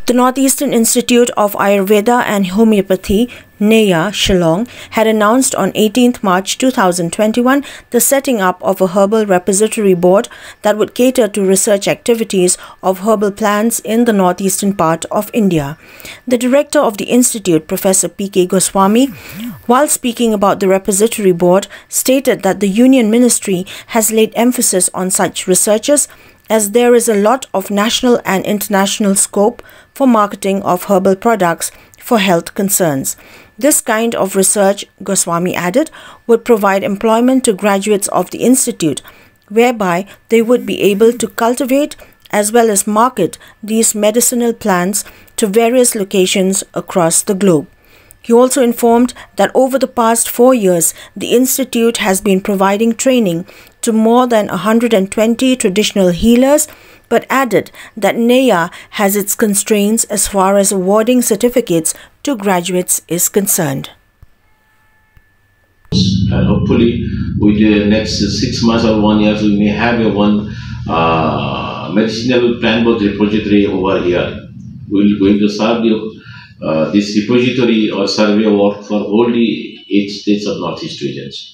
The Northeastern Institute of Ayurveda and Homeopathy, Neiah, Shillong, had announced on 18th March 2021 the setting up of a herbal repository board that would cater to research activities of herbal plants in the northeastern part of India. The director of the institute, Professor P.K. GOSWAMI, while speaking about the repository board, stated that the Union Ministry has laid emphasis on such researches as there is a lot of national and international scope for marketing of herbal products for health concerns. This kind of research, Goswami added, would provide employment to graduates of the institute, whereby they would be able to cultivate as well as market these medicinal plants to various locations across the globe. He also informed that over the past 4 years, the institute has been providing training to more than 120 traditional healers, but added that Neiah has its constraints as far as awarding certificates to graduates is concerned. And hopefully, with the next 6 months or 1 year, we may have one medicinal plant board repository over here. We will going to serve this repository or survey work for all the 8 states of Northeast regions.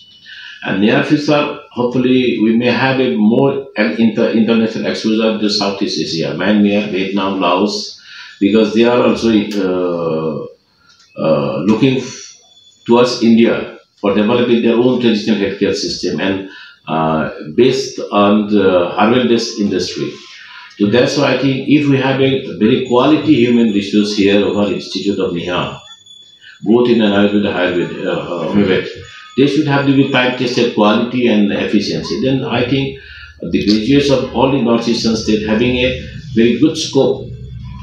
And near future, hopefully, we may have a more international exposure to Southeast Asia, Myanmar, Vietnam, Laos, because they are also looking towards India for developing their own traditional healthcare system and based on the herbal-based industry. So that's why I think if we have a very quality human resource here over Institute of Neiah, both in Ayurveda, Homeopathy, they should have to be time-tested quality and efficiency. Then I think the graduates of all the northeastern states having a very good scope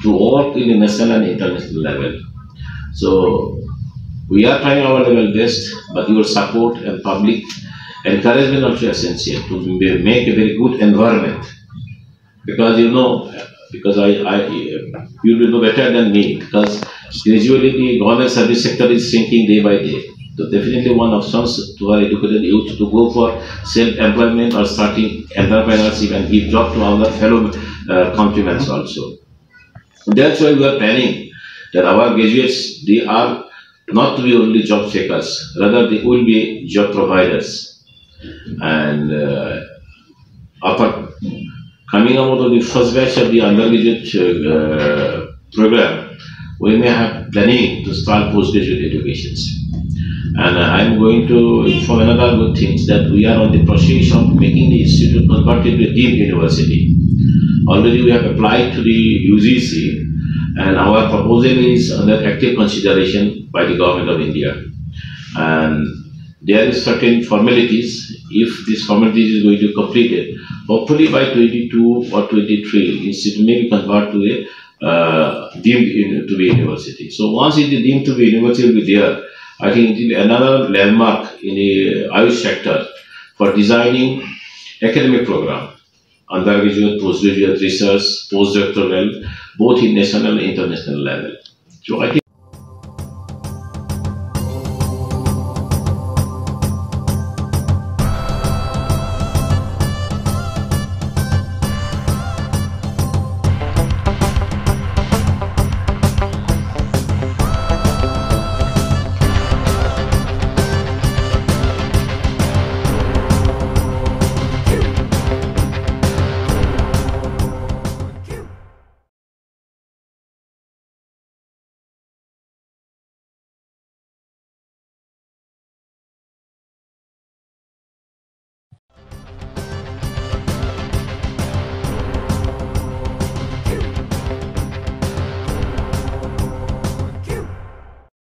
to work in the national and international level. So we are trying our level best, but your support and public encouragement also essential to make a very good environment. Because you know, because you will know better than me, because gradually the government service sector is shrinking day by day. So definitely one of chance to our educated youth to go for self-employment or starting entrepreneurship and give job to our fellow countrymen also. That's why we are planning that our graduates, they are not to be only job seekers, rather they will be job providers. And after coming out of the first batch of the undergraduate program, we may have planning to start postgraduate educations. And I'm going to inform another good thing that we are on the process of making the institute converted to a deemed university. Already we have applied to the UGC and our proposal is under active consideration by the government of India. And there is certain formalities. If this formality is going to complete it, hopefully by 22 or 23, institute may be converted to a deemed to be a university. So once it is deemed to be a university, will be there. I think it will be another landmark in the Ayush sector for designing academic program, undergraduate, postgraduate research, postdoctoral, both in national and international level. So I think